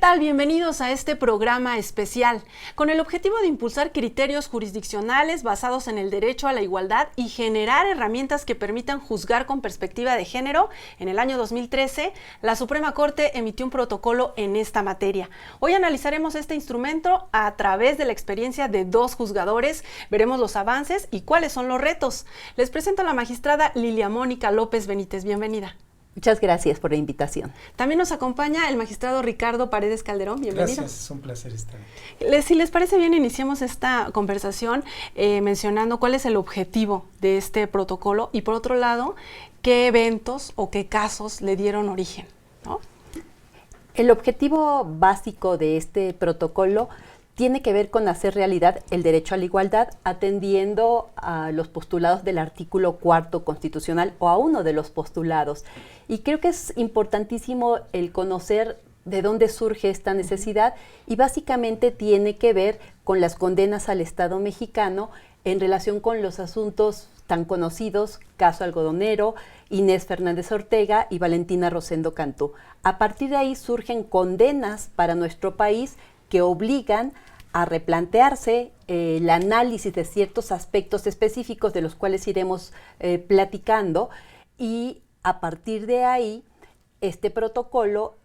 tal? Bienvenidos a este programa especial, con el objetivo de impulsar criterios jurisdiccionales basados en el derecho a la igualdad y generar herramientas que permitan juzgar con perspectiva de género. En el año 2013, la Suprema Corte emitió un protocolo en esta materia. Hoy analizaremos este instrumento a través de la experiencia de dos juzgadores, veremos los avances y cuáles son los retos. Les presento a la magistrada Lilia Mónica López Benítez. Bienvenida. Muchas gracias por la invitación. También nos acompaña el magistrado Ricardo Paredes Calderón. Bienvenido. Gracias, es un placer estar aquí. Si les parece bien, iniciemos esta conversación mencionando cuál es el objetivo de este protocolo y, por otro lado, qué eventos o qué casos le dieron origen, ¿no? El objetivo básico de este protocolo tiene que ver con hacer realidad el derecho a la igualdad, atendiendo a los postulados del artículo 4 constitucional o a uno de los postulados. Y creo que es importantísimo el conocer de dónde surge esta necesidad y básicamente tiene que ver con las condenas al Estado mexicano en relación con los asuntos tan conocidos, caso Algodonero, Inés Fernández Ortega y Valentina Rosendo Cantú. A partir de ahí surgen condenas para nuestro país que obligan a replantearse el análisis de ciertos aspectos específicos de los cuales iremos platicando, y a partir de ahí este protocolo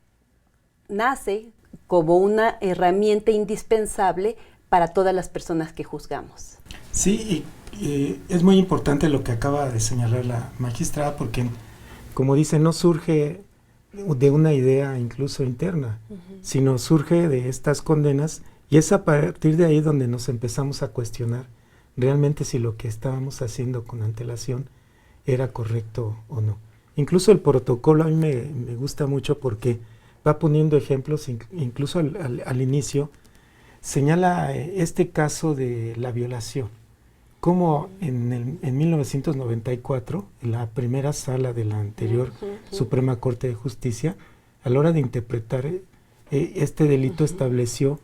nace como una herramienta indispensable para todas las personas que juzgamos. Sí, y es muy importante lo que acaba de señalar la magistrada, porque, como dice, no surge de una idea incluso interna, sino surge de estas condenas, y es a partir de ahí donde nos empezamos a cuestionar realmente si lo que estábamos haciendo con antelación era correcto o no. Incluso el protocolo a mí me gusta mucho porque va poniendo ejemplos, incluso al inicio señala este caso de la violación, como en 1994, en la primera sala de la anterior Suprema Corte de Justicia, a la hora de interpretar este delito, estableció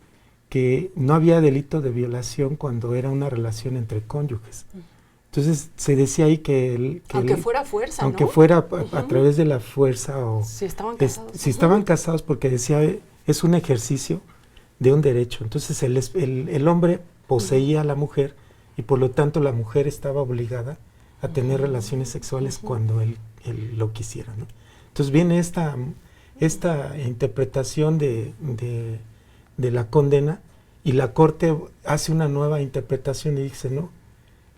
que no había delito de violación cuando era una relación entre cónyuges. Entonces se decía ahí que aunque fuera fuerza, aunque ¿no? fuera a través de la fuerza, o si estaban casados. Si estaban casados, porque decía es un ejercicio de un derecho. Entonces el hombre poseía a la mujer, y por lo tanto la mujer estaba obligada a tener relaciones sexuales cuando él lo quisiera, ¿no? Entonces viene esta interpretación de la condena, y la Corte hace una nueva interpretación y dice, no,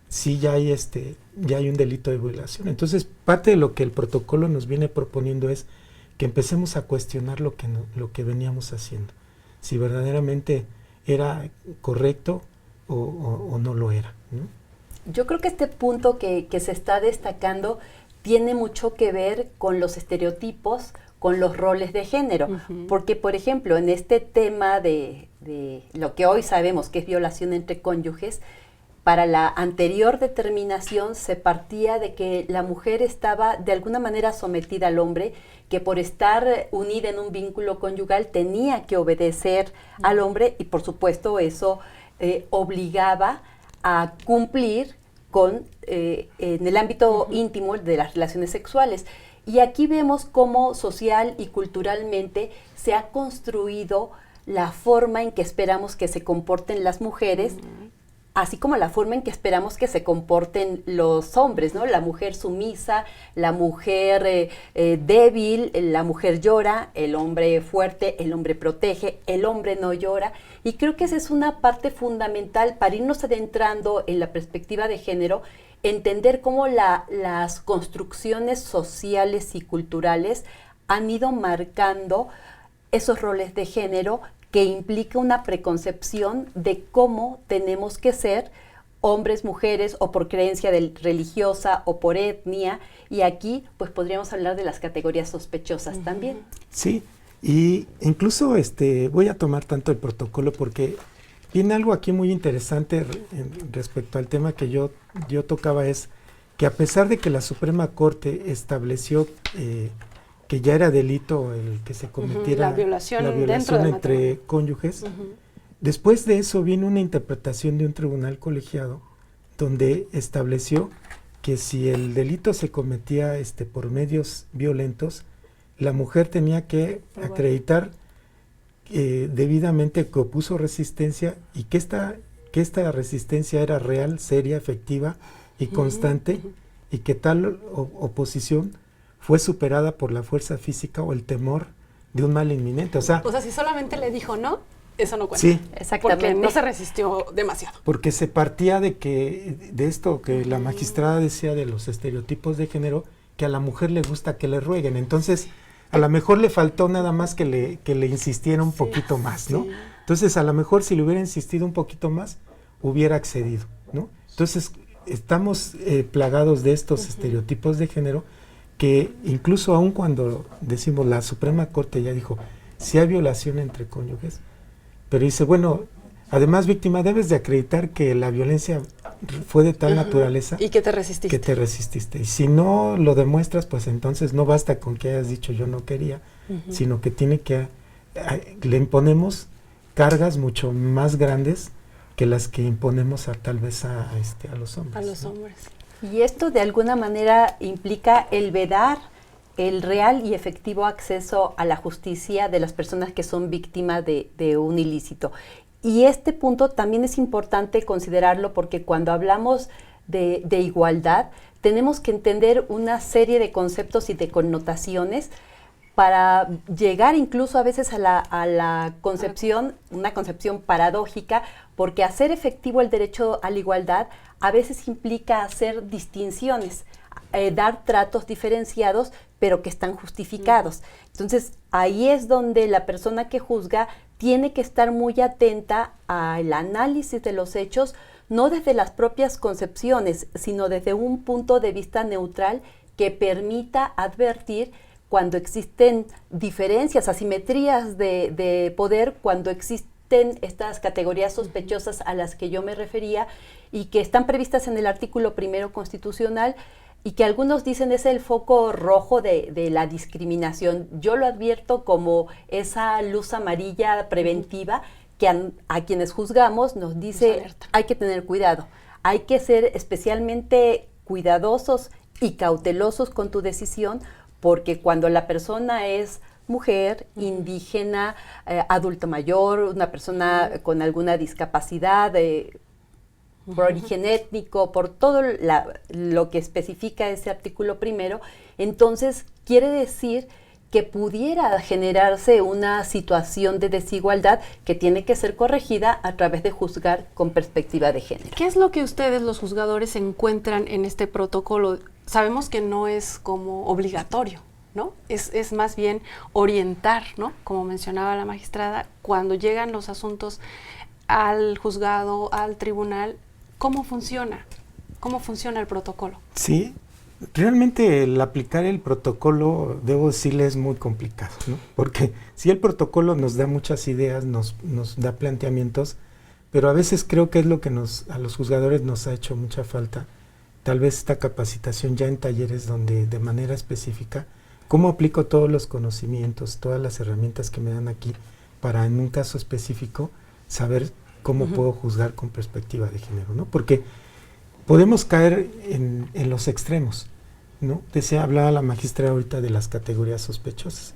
sí ya hay un delito de violación. Entonces parte de lo que el protocolo nos viene proponiendo es que empecemos a cuestionar lo que veníamos haciendo, si verdaderamente era correcto o no lo era, ¿no? Yo creo que este punto que se está destacando tiene mucho que ver con los estereotipos, con los roles de género, porque, por ejemplo, en este tema de lo que hoy sabemos que es violación entre cónyuges, para la anterior determinación se partía de que la mujer estaba de alguna manera sometida al hombre, que por estar unida en un vínculo conyugal tenía que obedecer al hombre, y por supuesto eso obligaba a cumplir con en el ámbito íntimo de las relaciones sexuales. Y aquí vemos cómo social y culturalmente se ha construido la forma en que esperamos que se comporten las mujeres, así como la forma en que esperamos que se comporten los hombres, ¿no? La mujer sumisa, la mujer débil, la mujer llora, el hombre fuerte, el hombre protege, el hombre no llora. Y creo que esa es una parte fundamental para irnos adentrando en la perspectiva de género, entender cómo las construcciones sociales y culturales han ido marcando esos roles de género, que implica una preconcepción de cómo tenemos que ser hombres, mujeres, o por creencia religiosa o por etnia, y aquí pues podríamos hablar de las categorías sospechosas también. Sí, y incluso voy a tomar tanto el protocolo porque viene algo aquí muy interesante respecto al tema que yo tocaba, es que a pesar de que la Suprema Corte estableció que ya era delito el que se cometiera la violación entre cónyuges, después de eso viene una interpretación de un tribunal colegiado donde estableció que si el delito se cometía por medios violentos, la mujer tenía que acreditar debidamente que opuso resistencia y que esta resistencia era real, seria, efectiva y constante, y que tal oposición fue superada por la fuerza física o el temor de un mal inminente. O sea, si solamente le dijo no, eso no cuenta. Sí, exactamente. Porque no se resistió demasiado. porque se partía de esto que la magistrada decía de los estereotipos de género, que a la mujer le gusta que le rueguen. Entonces, a lo mejor le faltó nada más que le insistiera un poquito más, ¿no? Entonces, a lo mejor si le hubiera insistido un poquito más, hubiera accedido, ¿no? Entonces, estamos plagados de estos estereotipos de género que incluso aun cuando decimos la Suprema Corte ya dijo, si hay violación entre cónyuges, pero dice, bueno, además víctima debes de acreditar que la violencia fue de tal naturaleza y que te resististe. Que te resististe. Y si no lo demuestras, pues entonces no basta con que hayas dicho yo no quería, sino que le imponemos cargas mucho más grandes que las que imponemos tal vez a los hombres. A los hombres. Y esto de alguna manera implica el vedar el real y efectivo acceso a la justicia de las personas que son víctimas de un ilícito. Y este punto también es importante considerarlo porque cuando hablamos de igualdad, tenemos que entender una serie de conceptos y de connotaciones para llegar incluso a veces a la concepción, una concepción paradójica, porque hacer efectivo el derecho a la igualdad a veces implica hacer distinciones, dar tratos diferenciados, pero que están justificados. Entonces, ahí es donde la persona que juzga tiene que estar muy atenta al análisis de los hechos, no desde las propias concepciones, sino desde un punto de vista neutral que permita advertir cuando existen diferencias, asimetrías de poder, cuando existen estas categorías sospechosas a las que yo me refería y que están previstas en el artículo 1 constitucional y que algunos dicen es el foco rojo de la discriminación. Yo lo advierto como esa luz amarilla preventiva que a quienes juzgamos nos dice hay que tener cuidado, hay que ser especialmente cuidadosos y cautelosos con tu decisión, porque cuando la persona es mujer, indígena, adulto mayor, una persona con alguna discapacidad, por origen étnico, por todo lo que especifica ese artículo 1, entonces quiere decir que pudiera generarse una situación de desigualdad que tiene que ser corregida a través de juzgar con perspectiva de género. ¿Qué es lo que ustedes, los juzgadores, encuentran en este protocolo? Sabemos que no es como obligatorio, ¿no? Es más bien orientar, ¿no? Como mencionaba la magistrada, cuando llegan los asuntos al juzgado, al tribunal, ¿cómo funciona? ¿Cómo funciona el protocolo? Sí, realmente el aplicar el protocolo, debo decirle, es muy complicado, ¿no? Porque sí, el protocolo nos da muchas ideas, nos da planteamientos, pero a veces creo que es lo que a los juzgadores nos ha hecho mucha falta. Tal vez esta capacitación ya en talleres donde de manera específica, ¿cómo aplico todos los conocimientos, todas las herramientas que me dan aquí para en un caso específico saber cómo puedo juzgar con perspectiva de género, ¿no? Porque podemos caer en los extremos, ¿no? Hablaba la magistrada ahorita de las categorías sospechosas.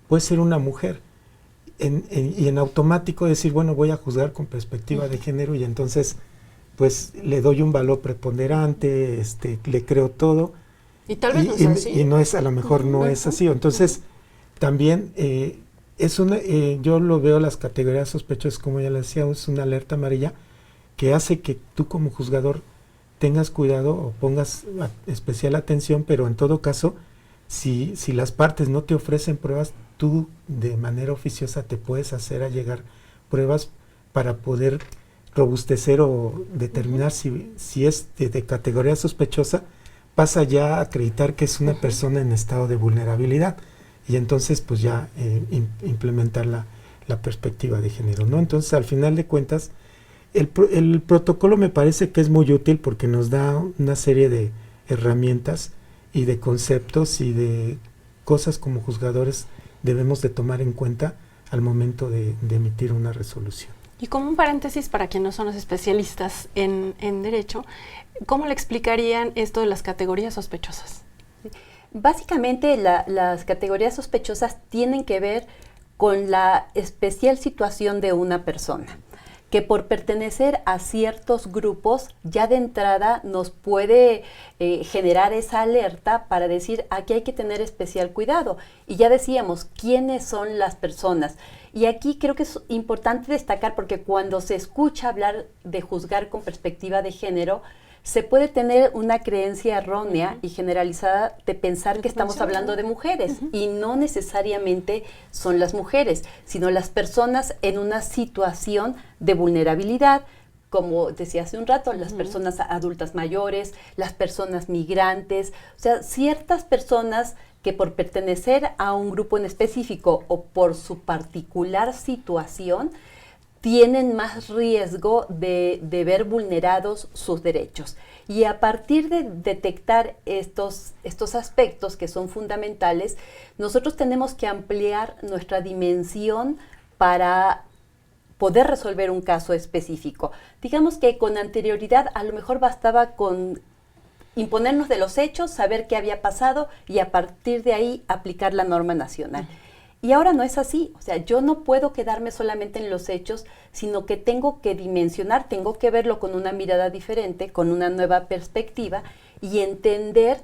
Puede ser una mujer y en automático decir, bueno, voy a juzgar con perspectiva de género y entonces pues le doy un valor preponderante, le creo todo. Y tal vez no es así. Y no es, a lo mejor no es así. Entonces, también yo lo veo las categorías sospechosas, como ya le decía, es una alerta amarilla que hace que tú como juzgador tengas cuidado o pongas especial atención, pero en todo caso, si las partes no te ofrecen pruebas, tú de manera oficiosa te puedes hacer allegar pruebas para poder robustecer o determinar si es de categoría sospechosa, pasa ya a acreditar que es una persona en estado de vulnerabilidad y entonces pues ya implementar la perspectiva de género, ¿no? Entonces al final de cuentas el protocolo me parece que es muy útil porque nos da una serie de herramientas y de conceptos y de cosas como juzgadores debemos de tomar en cuenta al momento de emitir una resolución. Y como un paréntesis para quienes no son los especialistas en derecho, ¿cómo le explicarían esto de las categorías sospechosas? Básicamente las categorías sospechosas tienen que ver con la especial situación de una persona, que por pertenecer a ciertos grupos ya de entrada nos puede generar esa alerta para decir, aquí hay que tener especial cuidado. Y ya decíamos, ¿quiénes son las personas? Y aquí creo que es importante destacar, porque cuando se escucha hablar de juzgar con perspectiva de género, se puede tener una creencia errónea y generalizada de pensar que estamos hablando de mujeres, y no necesariamente son las mujeres, sino las personas en una situación de vulnerabilidad, como decía hace un rato, las personas adultas mayores, las personas migrantes, o sea, ciertas personas que por pertenecer a un grupo en específico o por su particular situación, tienen más riesgo de ver vulnerados sus derechos. Y a partir de detectar estos aspectos que son fundamentales, nosotros tenemos que ampliar nuestra dimensión para poder resolver un caso específico. Digamos que con anterioridad a lo mejor bastaba con imponernos de los hechos, saber qué había pasado y a partir de ahí aplicar la norma nacional. Y ahora no es así, o sea, yo no puedo quedarme solamente en los hechos, sino que tengo que dimensionar, tengo que verlo con una mirada diferente, con una nueva perspectiva y entender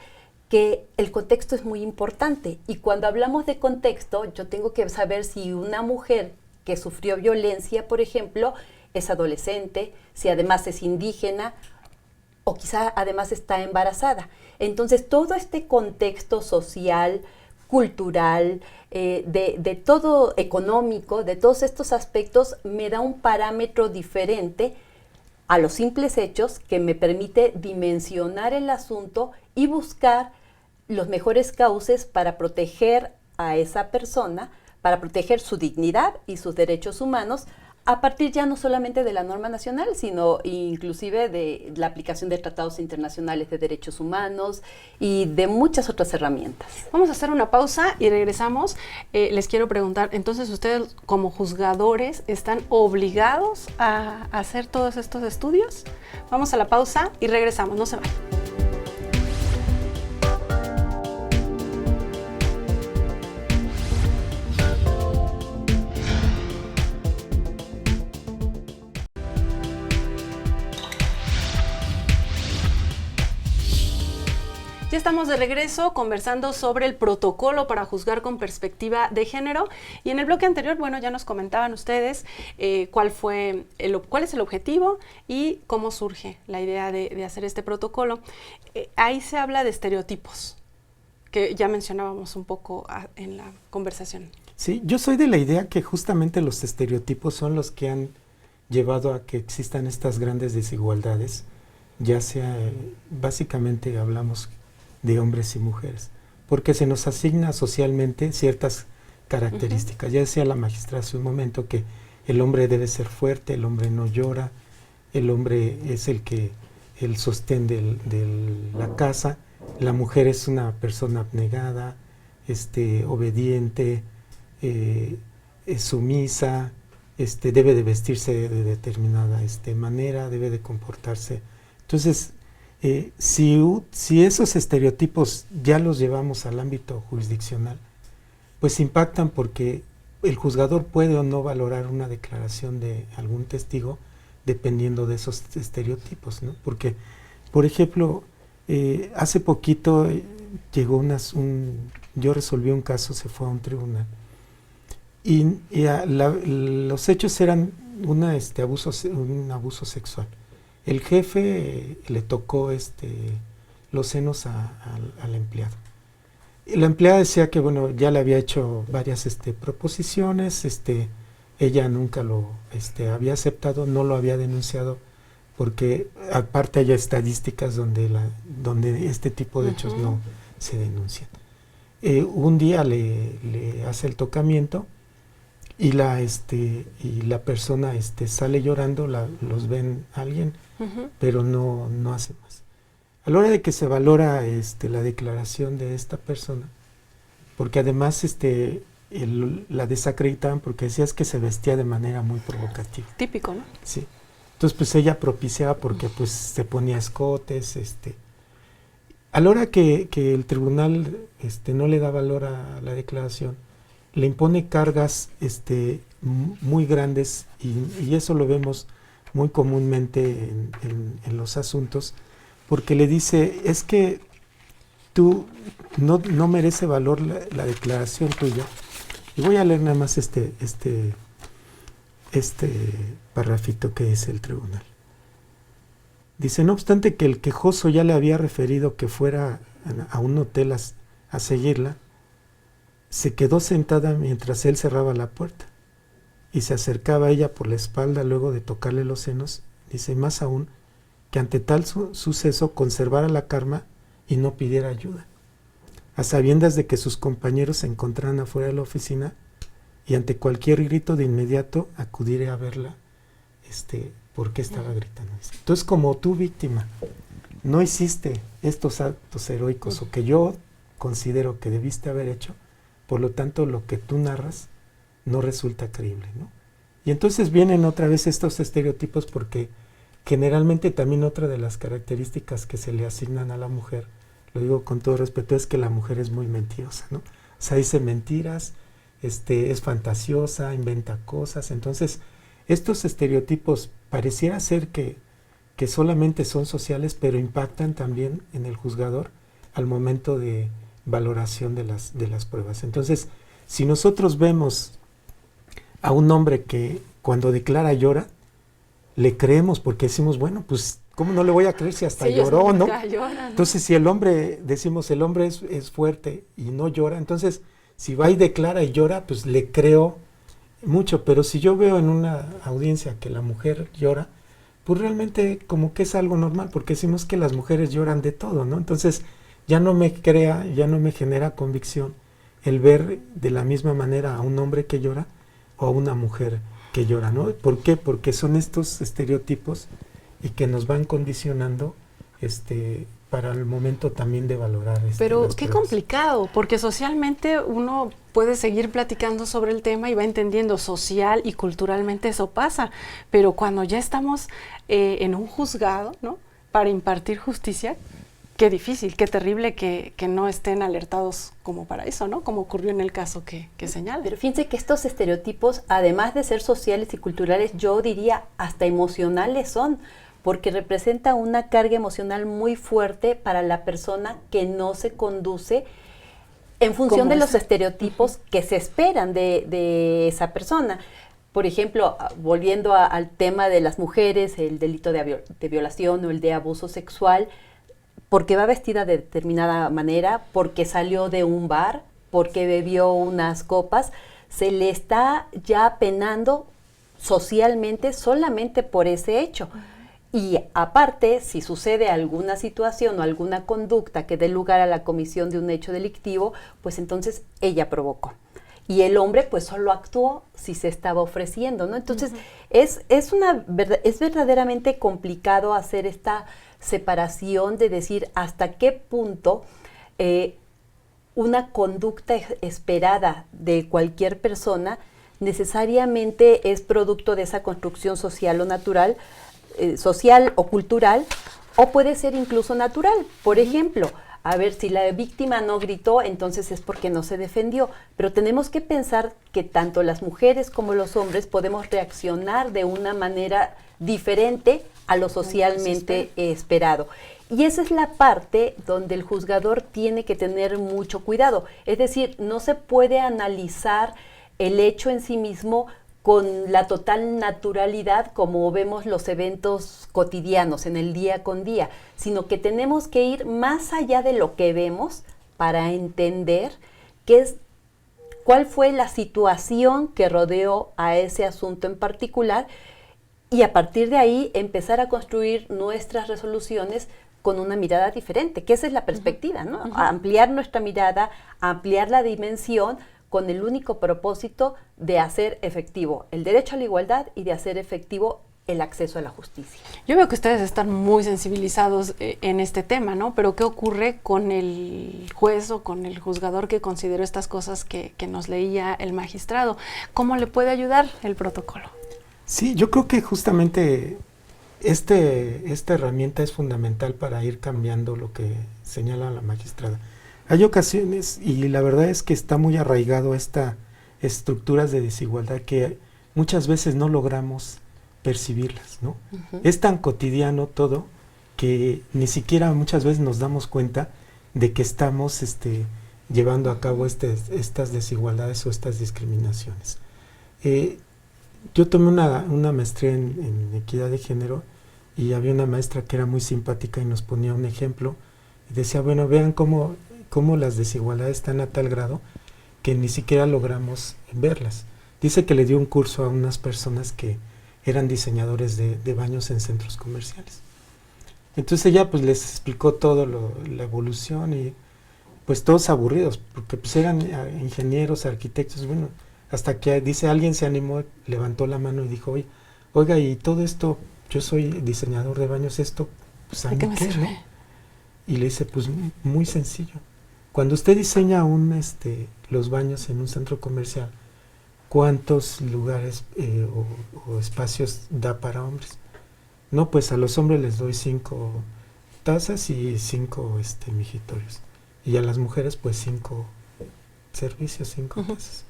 que el contexto es muy importante. Y cuando hablamos de contexto, yo tengo que saber si una mujer que sufrió violencia, por ejemplo, es adolescente, si además es indígena o quizá además está embarazada. Entonces, todo este contexto social, cultural, de todo económico, de todos estos aspectos, me da un parámetro diferente a los simples hechos que me permite dimensionar el asunto y buscar los mejores cauces para proteger a esa persona, para proteger su dignidad y sus derechos humanos, a partir ya no solamente de la norma nacional, sino inclusive de la aplicación de tratados internacionales de derechos humanos y de muchas otras herramientas. Vamos a hacer una pausa y regresamos. Les quiero preguntar, entonces, ¿ustedes como juzgadores están obligados a hacer todos estos estudios? Vamos a la pausa y regresamos, no se vayan. Ya estamos de regreso conversando sobre el protocolo para juzgar con perspectiva de género, y en el bloque anterior, bueno, ya nos comentaban ustedes cuál es el objetivo y cómo surge la idea de hacer este protocolo. Ahí se habla de estereotipos, que ya mencionábamos un poco en la conversación. Sí, yo soy de la idea que justamente los estereotipos son los que han llevado a que existan estas grandes desigualdades, ya sea, básicamente hablamos de hombres y mujeres, porque se nos asigna socialmente ciertas características. Ya decía la magistrada hace un momento que el hombre debe ser fuerte, el hombre no llora, el hombre es el sostén de la casa, la mujer es una persona abnegada, obediente, es sumisa, debe de vestirse de determinada manera, debe de comportarse. Entonces, si esos estereotipos ya los llevamos al ámbito jurisdiccional, pues impactan, porque el juzgador puede o no valorar una declaración de algún testigo dependiendo de esos estereotipos, ¿no? Porque, por ejemplo, hace poquito yo resolví un caso, se fue a un tribunal, y los hechos eran un abuso sexual. El jefe le tocó los senos al empleado. Y la empleada decía que, bueno, ya le había hecho varias proposiciones, ella nunca lo había aceptado, no lo había denunciado, porque aparte hay estadísticas donde este tipo de hechos no se denuncian. Un día le hace el tocamiento y la persona sale llorando, los ven a alguien, pero no hace más. A la hora de que se valora la declaración de esta persona, porque además la desacreditaban porque decías que se vestía de manera muy provocativa. Típico, ¿no? Sí. Entonces, pues ella propiciaba porque pues se ponía escotes, a la hora que el tribunal no le da valor a la declaración, le impone cargas muy grandes y eso lo vemos muy comúnmente en los asuntos, porque le dice, es que tú no merece valor la declaración tuya. Y voy a leer nada más este parrafito que dice el tribunal. Dice, no obstante que el quejoso ya le había referido que fuera a un hotel a seguirla, se quedó sentada mientras él cerraba la puerta y se acercaba a ella por la espalda luego de tocarle los senos. Dice, más aún, que ante tal suceso conservara la calma y no pidiera ayuda, a sabiendas de que sus compañeros se encontraran afuera de la oficina y ante cualquier grito de inmediato acudiré a verla por qué estaba gritando. Entonces, como tú, víctima, no hiciste estos actos heroicos o que yo considero que debiste haber hecho, por lo tanto lo que tú narras no resulta creíble, ¿no? Y entonces vienen otra vez estos estereotipos, porque generalmente también otra de las características que se le asignan a la mujer, lo digo con todo respeto, es que la mujer es muy mentirosa, ¿no? O sea, dice mentiras, es fantasiosa, inventa cosas. Entonces, estos estereotipos pareciera ser que solamente son sociales, pero impactan también en el juzgador al momento de valoración de las pruebas. Entonces, si nosotros vemos a un hombre que cuando declara llora, le creemos porque decimos, bueno, pues, ¿cómo no le voy a creer si hasta lloró, no? Lloran. Entonces, si el hombre, decimos, el hombre es fuerte y no llora, entonces, si va y declara y llora, pues le creo mucho. Pero si yo veo en una audiencia que la mujer llora, pues realmente como que es algo normal, porque decimos que las mujeres lloran de todo, ¿no? Entonces, ya no me genera convicción el ver de la misma manera a un hombre que llora o a una mujer que llora, ¿no? ¿Por qué? Porque son estos estereotipos y que nos van condicionando para el momento también de valorar. Pero qué complicado, porque socialmente uno puede seguir platicando sobre el tema y va entendiendo social y culturalmente eso pasa, pero cuando ya estamos en un juzgado, ¿no? Para impartir justicia, qué difícil, qué terrible que no estén alertados como para eso, ¿no? Como ocurrió en el caso que señala. Pero fíjense que estos estereotipos, además de ser sociales y culturales, yo diría hasta emocionales son, porque representa una carga emocional muy fuerte para la persona que no se conduce en función de los estereotipos que se esperan de esa persona. Por ejemplo, volviendo al tema de las mujeres, el delito de violación o el de abuso sexual, porque va vestida de determinada manera, porque salió de un bar, porque bebió unas copas, se le está ya penando socialmente solamente por ese hecho. Y aparte, si sucede alguna situación o alguna conducta que dé lugar a la comisión de un hecho delictivo, pues entonces ella provocó. Y el hombre pues solo actuó si se estaba ofreciendo, ¿no? Entonces es verdaderamente complicado hacer esta separación de decir hasta qué punto una conducta esperada de cualquier persona necesariamente es producto de esa construcción social o natural, social o cultural, o puede ser incluso natural. Por ejemplo, a ver, si la víctima no gritó, entonces es porque no se defendió. Pero tenemos que pensar que tanto las mujeres como los hombres podemos reaccionar de una manera diferente a lo socialmente esperado. Y esa es la parte donde el juzgador tiene que tener mucho cuidado. Es decir, no se puede analizar el hecho en sí mismo con la total naturalidad como vemos los eventos cotidianos en el día con día, sino que tenemos que ir más allá de lo que vemos para entender cuál fue la situación que rodeó a ese asunto en particular y a partir de ahí empezar a construir nuestras resoluciones con una mirada diferente, que esa es la perspectiva, ¿no? Ampliar nuestra mirada, ampliar la dimensión con el único propósito de hacer efectivo el derecho a la igualdad y de hacer efectivo el acceso a la justicia. Yo veo que ustedes están muy sensibilizados en este tema, ¿no? Pero ¿qué ocurre con el juez o con el juzgador que consideró estas cosas que nos leía el magistrado? ¿Cómo le puede ayudar el protocolo? Sí, yo creo que justamente esta herramienta es fundamental para ir cambiando lo que señala la magistrada. Hay ocasiones, y la verdad es que está muy arraigado esta estructuras de desigualdad que muchas veces no logramos percibirlas, ¿no? Es tan cotidiano todo que ni siquiera muchas veces nos damos cuenta de que estamos llevando a cabo estas desigualdades o estas discriminaciones. Yo tomé una maestría en equidad de género y había una maestra que era muy simpática y nos ponía un ejemplo y decía, bueno, vean cómo las desigualdades están a tal grado que ni siquiera logramos verlas. Dice que le dio un curso a unas personas que eran diseñadores de baños en centros comerciales. Entonces ella pues les explicó todo la evolución y pues todos aburridos, porque pues eran ingenieros, arquitectos, bueno, hasta que dice alguien se animó, levantó la mano y dijo, oiga, y todo esto, yo soy diseñador de baños, esto, pues a mí qué, ¿no? Y le dice, pues muy sencillo. Cuando usted diseña los baños en un centro comercial, ¿cuántos lugares o espacios da para hombres? No, pues a los hombres les doy 5 tazas y 5 mijitorios. Y a las mujeres, pues 5 servicios, 5 tazas.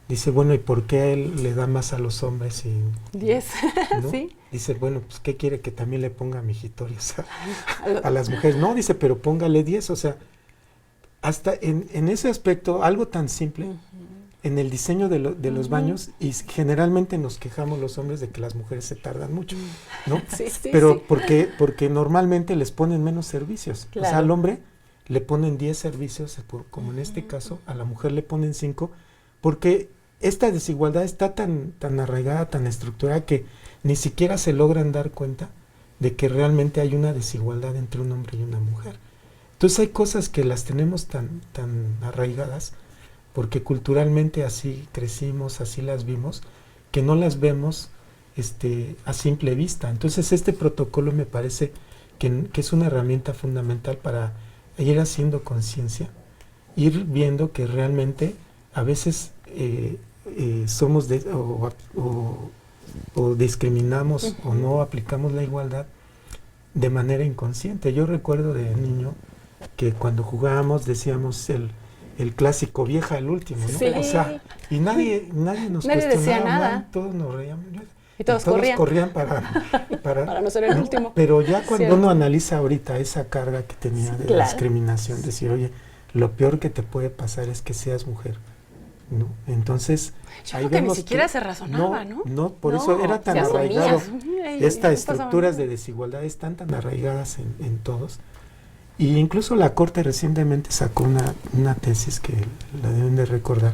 Dice, bueno, ¿y por qué él le da más a los hombres y 10? ¿no? Sí. Dice, bueno, pues ¿qué quiere que también le ponga mijitorios a las mujeres? No, dice, pero póngale 10, o sea, hasta en ese aspecto, algo tan simple, en el diseño de los baños, y generalmente nos quejamos los hombres de que las mujeres se tardan mucho, ¿no? Sí, pero sí. Porque normalmente les ponen menos servicios. Claro. O sea, al hombre le ponen 10 servicios, como en este caso, a la mujer le ponen 5, porque esta desigualdad está tan arraigada, tan estructurada, que ni siquiera se logran dar cuenta de que realmente hay una desigualdad entre un hombre y una mujer. Entonces hay cosas que las tenemos tan arraigadas, porque culturalmente así crecimos, así las vimos, que no las vemos a simple vista. Entonces este protocolo me parece que es una herramienta fundamental para ir haciendo conciencia, ir viendo que realmente a veces somos o discriminamos o no aplicamos la igualdad de manera inconsciente. Yo recuerdo de niño que cuando jugábamos decíamos el clásico vieja el último, ¿no? Sí. O sea, y nadie nos Nadie cuestionaba decía nada. mal, todos nos reíamos. Y todos corrían para no ser el último. Pero ya cuando Cierto. uno analiza ahorita esa carga que tenía de claro. discriminación, decir, oye, lo peor que te puede pasar es que seas mujer, ¿no? Entonces, yo creo que ni siquiera se razonaba, ¿no? No, por eso era tan se asumía. arraigado. Y Estas no pasaba estructuras nada. de desigualdad están tan arraigadas en todos. Y incluso la Corte recientemente sacó una tesis que la deben de recordar,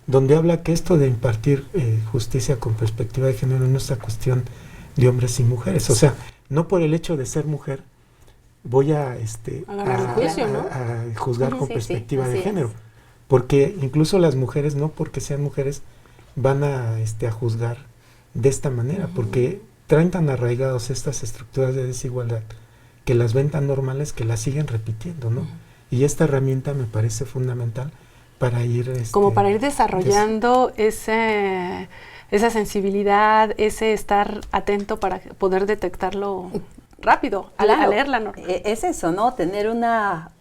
donde habla que esto de impartir justicia con perspectiva de género no es una cuestión de hombres y mujeres. O sea, no por el hecho de ser mujer voy a juicio, ¿no? a juzgar con Sí, perspectiva sí, de así género. es. Porque incluso las mujeres, no porque sean mujeres, van a juzgar de esta manera, porque traen tan arraigados estas estructuras de desigualdad que las ven tan normales que las siguen repitiendo, ¿no? Y esta herramienta me parece fundamental para ir... como para ir desarrollando esa sensibilidad, ese estar atento para poder detectarlo rápido, Claro, al leer la norma. Es eso, ¿no? Tener una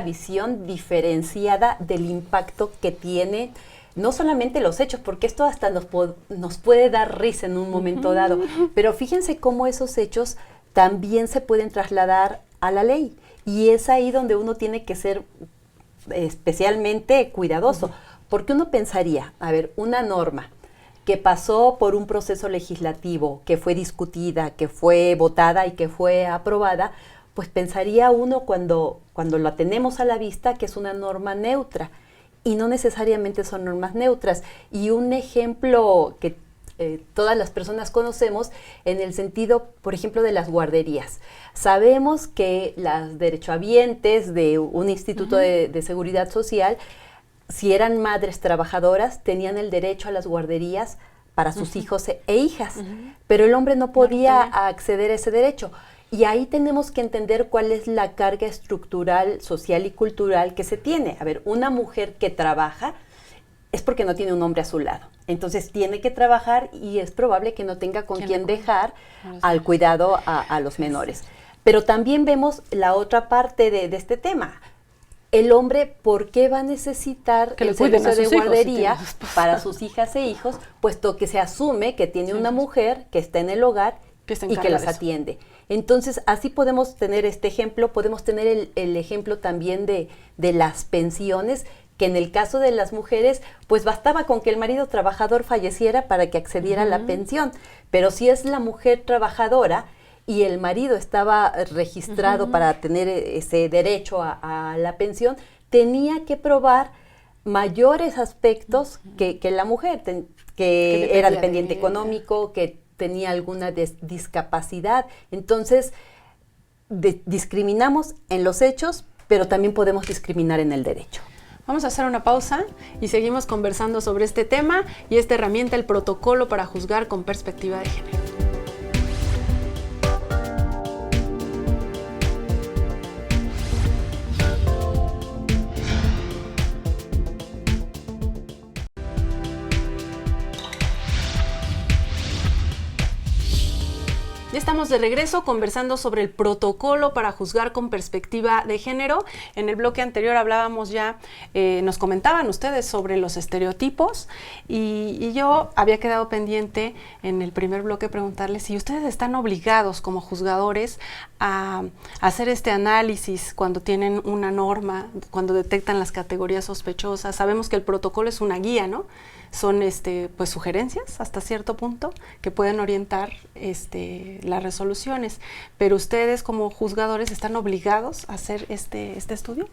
visión diferenciada del impacto que tiene no solamente los hechos, porque esto hasta nos puede dar risa en un momento dado, pero fíjense cómo esos hechos también se pueden trasladar a la ley, y es ahí donde uno tiene que ser especialmente cuidadoso, porque uno pensaría, a ver, una norma que pasó por un proceso legislativo, que fue discutida, que fue votada y que fue aprobada, pues pensaría uno cuando la tenemos a la vista que es una norma neutra, y no necesariamente son normas neutras. Y un ejemplo que todas las personas conocemos en el sentido, por ejemplo, de las guarderías. Sabemos que las derechohabientes de un instituto de seguridad social, si eran madres trabajadoras, tenían el derecho a las guarderías para sus hijos e hijas, pero el hombre no podía acceder a ese derecho. Y ahí tenemos que entender cuál es la carga estructural, social y cultural que se tiene. A ver, una mujer que trabaja es porque no tiene un hombre a su lado. Entonces tiene que trabajar y es probable que no tenga con quién dejar al cuidado a los menores. Pero también vemos la otra parte de este tema. el hombre, ¿por qué va a necesitar que el le cuiden servicio a sus de hijos, guardería si tiene sus para sus hijas e hijos, puesto que se asume que tiene Sí. una mujer que está en el hogar Que se y que encarga las de eso. atiende? Entonces, así podemos tener este ejemplo, podemos tener el ejemplo también de las pensiones, que en el caso de las mujeres, pues bastaba con que el marido trabajador falleciera para que accediera a la pensión, pero si es la mujer trabajadora y el marido estaba registrado para tener ese derecho a la pensión, tenía que probar mayores aspectos que la mujer, que era dependiente económico, que tenía alguna discapacidad. Entonces, discriminamos en los hechos, pero también podemos discriminar en el derecho. Vamos a hacer una pausa y seguimos conversando sobre este tema y esta herramienta, el protocolo para juzgar con perspectiva de género. Ya estamos de regreso conversando sobre el protocolo para juzgar con perspectiva de género. En el bloque anterior hablábamos ya, nos comentaban ustedes sobre los estereotipos y yo había quedado pendiente en el primer bloque preguntarles si ustedes están obligados como juzgadores a hacer este análisis cuando tienen una norma, cuando detectan las categorías sospechosas. Sabemos que el protocolo es una guía, ¿no? Son pues sugerencias hasta cierto punto que pueden orientar las resoluciones, pero ustedes como juzgadores están obligados a hacer este estudio.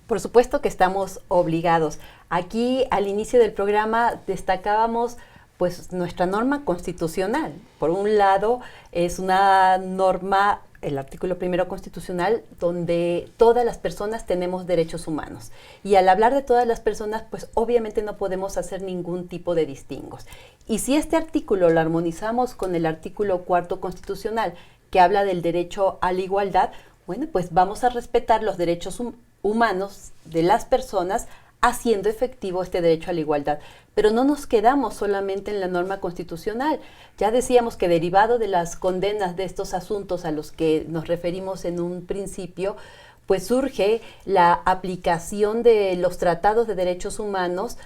Por supuesto que estamos obligados. Aquí al inicio del programa destacábamos pues nuestra norma constitucional. Por un lado es una norma, el artículo 1 constitucional, donde todas las personas tenemos derechos humanos. Y al hablar de todas las personas, pues obviamente no podemos hacer ningún tipo de distingos. Y si este artículo lo armonizamos con el artículo 4 constitucional, que habla del derecho a la igualdad, bueno, pues vamos a respetar los derechos humanos de las personas, haciendo efectivo este derecho a la igualdad. Pero no nos quedamos solamente en la norma constitucional. Ya decíamos que derivado de las condenas de estos asuntos a los que nos referimos en un principio, pues surge la aplicación de los tratados de derechos humanos,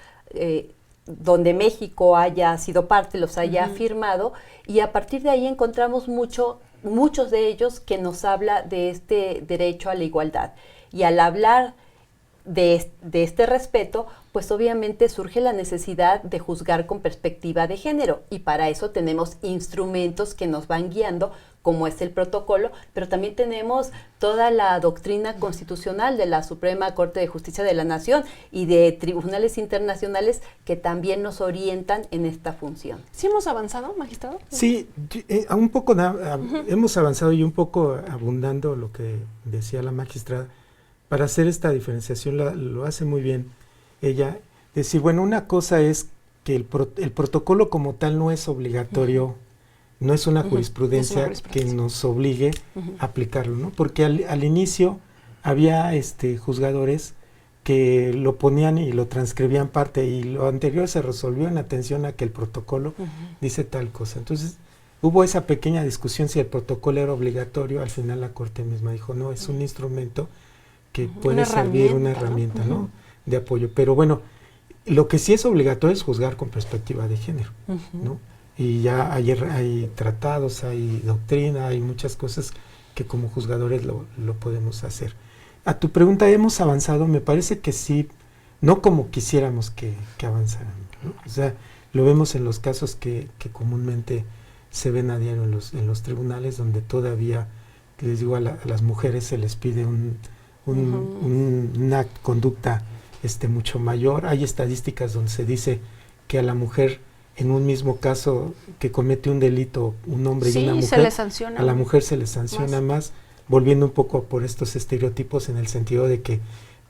donde México haya sido parte, los haya firmado, y a partir de ahí encontramos muchos de ellos que nos habla de este derecho a la igualdad. Y al hablar de este respeto, pues obviamente surge la necesidad de juzgar con perspectiva de género, y para eso tenemos instrumentos que nos van guiando, como es el protocolo, pero también tenemos toda la doctrina constitucional de la Suprema Corte de Justicia de la Nación y de tribunales internacionales que también nos orientan en esta función. ¿Sí hemos avanzado, magistrado? Sí, un poco hemos avanzado y un poco abundando lo que decía la magistrada. Para hacer esta diferenciación lo hace muy bien ella. Decir, bueno, una cosa es que el protocolo como tal no es obligatorio, no es una jurisprudencia que nos obligue a aplicarlo, ¿no? Porque al inicio había juzgadores que lo ponían y lo transcribían parte, y lo anterior se resolvió en atención a que el protocolo dice tal cosa. Entonces hubo esa pequeña discusión si el protocolo era obligatorio. Al final la Corte misma dijo, no, es un instrumento que puede servir, una herramienta, ¿no? De apoyo. Pero bueno, lo que sí es obligatorio es juzgar con perspectiva de género, ¿no? Y ya hay tratados, hay doctrina, hay muchas cosas que como juzgadores lo podemos hacer. A tu pregunta, ¿hemos avanzado? Me parece que sí, no como quisiéramos que avanzaran, ¿no? O sea, lo vemos en los casos que comúnmente se ven a diario en los tribunales, donde todavía, les digo, a las mujeres se les pide una conducta mucho mayor. Hay estadísticas donde se dice que a la mujer, en un mismo caso que comete un delito, un hombre y una mujer, se le sanciona, a la mujer se le sanciona más, volviendo un poco por estos estereotipos, en el sentido de que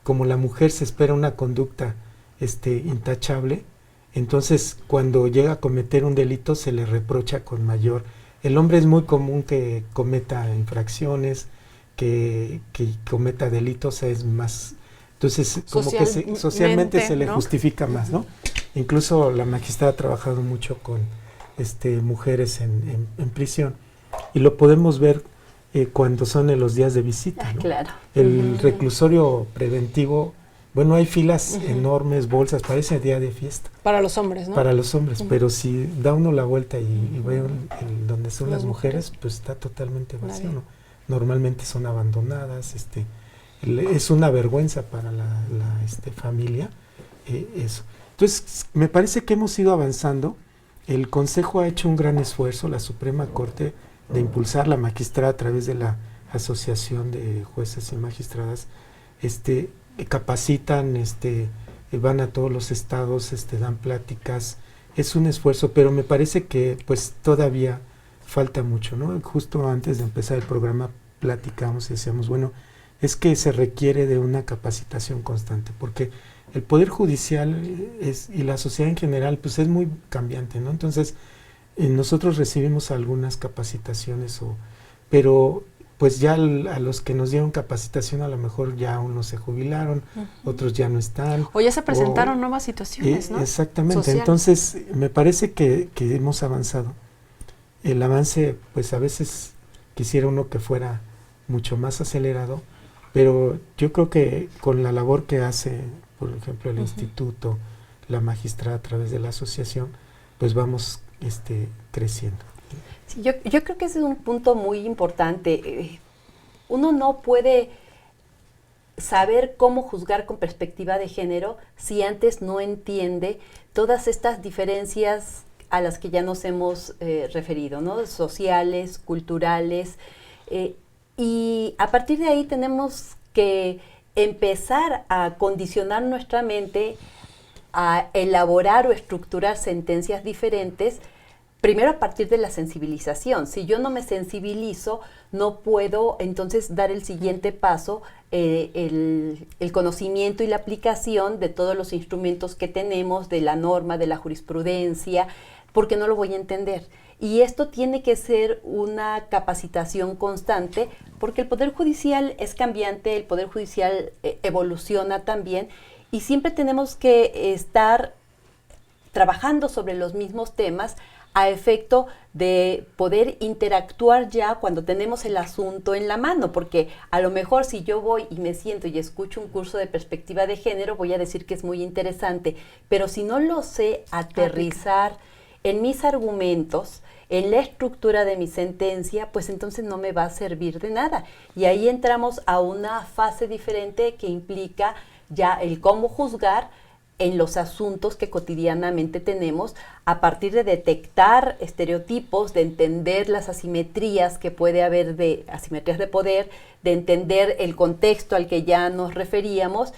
como la mujer se espera una conducta intachable, entonces cuando llega a cometer un delito se le reprocha con mayor. El hombre es muy común que cometa infracciones, que cometa delitos, es más, entonces como que socialmente se le justifica más, ¿no? Incluso la magistrada ha trabajado mucho con mujeres en prisión, y lo podemos ver cuando son en los días de visita, ¿no? Claro. El reclusorio preventivo, bueno, hay filas enormes, bolsas, parece día de fiesta. Para los hombres, ¿no? Para los hombres, pero si da uno la vuelta y ve donde son las mujeres, pues está totalmente vacío, ¿no? Normalmente son abandonadas, es una vergüenza para la familia, eso. Entonces, me parece que hemos ido avanzando. El Consejo ha hecho un gran esfuerzo, la Suprema Corte, de impulsar, la magistrada a través de la Asociación de Jueces y Magistradas, capacitan, van a todos los estados, dan pláticas. Es un esfuerzo, pero me parece que pues todavía falta mucho, ¿no? Justo antes de empezar el programa platicamos y decíamos, bueno, es que se requiere de una capacitación constante, porque el Poder Judicial y la sociedad en general pues es muy cambiante, ¿no? Entonces, nosotros recibimos algunas capacitaciones, pero pues ya a los que nos dieron capacitación a lo mejor ya unos se jubilaron, otros ya no están. O ya se presentaron nuevas situaciones, ¿no? Exactamente, Sociales. Entonces me parece que hemos avanzado. El avance, pues a veces quisiera uno que fuera mucho más acelerado, pero yo creo que con la labor que hace, por ejemplo, el instituto, la magistrada a través de la asociación, pues vamos creciendo. Sí, yo creo que ese es un punto muy importante. Uno no puede saber cómo juzgar con perspectiva de género si antes no entiende todas estas diferencias a las que ya nos hemos referido, ¿no? Sociales, culturales, y a partir de ahí tenemos que empezar a condicionar nuestra mente a elaborar o estructurar sentencias diferentes, primero a partir de la sensibilización. Si yo no me sensibilizo, no puedo entonces dar el siguiente paso, el conocimiento y la aplicación de todos los instrumentos que tenemos, de la norma, de la jurisprudencia, porque no lo voy a entender. Y esto tiene que ser una capacitación constante, porque el Poder Judicial es cambiante, el Poder Judicial evoluciona también, y siempre tenemos que estar trabajando sobre los mismos temas a efecto de poder interactuar ya cuando tenemos el asunto en la mano, porque a lo mejor si yo voy y me siento y escucho un curso de perspectiva de género, voy a decir que es muy interesante, pero si no lo sé aterrizar en mis argumentos, en la estructura de mi sentencia, pues entonces no me va a servir de nada. Y ahí entramos a una fase diferente que implica ya el cómo juzgar en los asuntos que cotidianamente tenemos, a partir de detectar estereotipos, de entender las asimetrías que puede haber, de asimetrías de poder, de entender el contexto al que ya nos referíamos,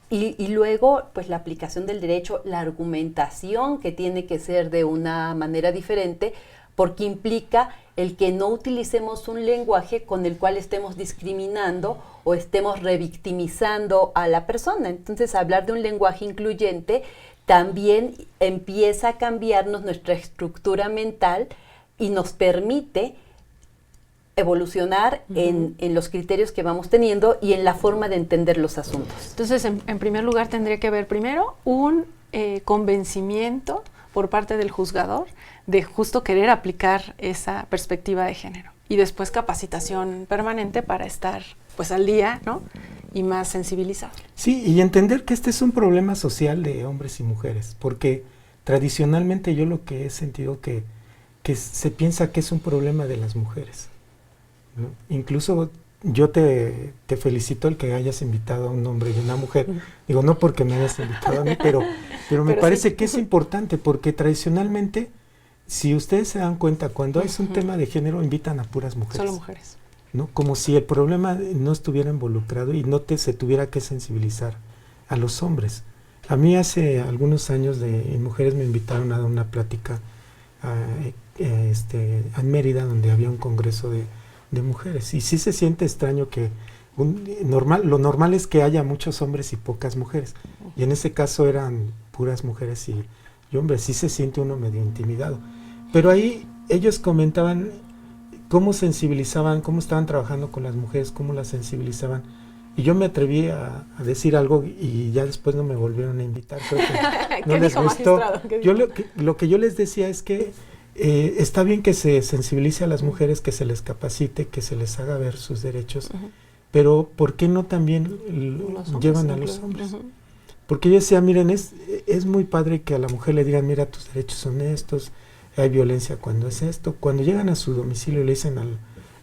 y luego pues la aplicación del derecho, la argumentación que tiene que ser de una manera diferente, porque implica el que no utilicemos un lenguaje con el cual estemos discriminando o estemos revictimizando a la persona. Entonces, hablar de un lenguaje incluyente también empieza a cambiarnos nuestra estructura mental y nos permite evolucionar en los criterios que vamos teniendo y en la forma de entender los asuntos. Entonces, en primer lugar, tendría que haber primero un convencimiento por parte del juzgador de justo querer aplicar esa perspectiva de género. Y después capacitación permanente para estar pues al día, ¿no? Y más sensibilizado. Sí, y entender que este es un problema social de hombres y mujeres, porque tradicionalmente yo lo que he sentido que se piensa que es un problema de las mujeres, ¿no? Incluso yo te felicito el que hayas invitado a un hombre y una mujer. Digo, no porque me hayas invitado a mí, pero me parece que es importante, porque tradicionalmente, si ustedes se dan cuenta, cuando es un tema de género, invitan a puras mujeres. Solo mujeres. ¿No? Como si el problema no estuviera involucrado y se tuviera que sensibilizar a los hombres. A mí hace algunos años mujeres me invitaron a dar una plática en Mérida, donde había un congreso de mujeres. Y sí se siente extraño que lo normal es que haya muchos hombres y pocas mujeres. Y en ese caso eran puras mujeres y hombre, sí se siente uno medio intimidado. Pero ahí ellos comentaban cómo sensibilizaban, cómo estaban trabajando con las mujeres, cómo las sensibilizaban. Y yo me atreví a decir algo y ya después no me volvieron a invitar. Creo que no les gustó. Yo lo que yo les decía es que está bien que se sensibilice a las mujeres, que se les capacite, que se les haga ver sus derechos, pero ¿por qué no también llevan a los hombres? Porque yo decía, miren, es muy padre que a la mujer le digan, mira, tus derechos son estos, hay violencia cuando es esto. Cuando llegan a su domicilio y le dicen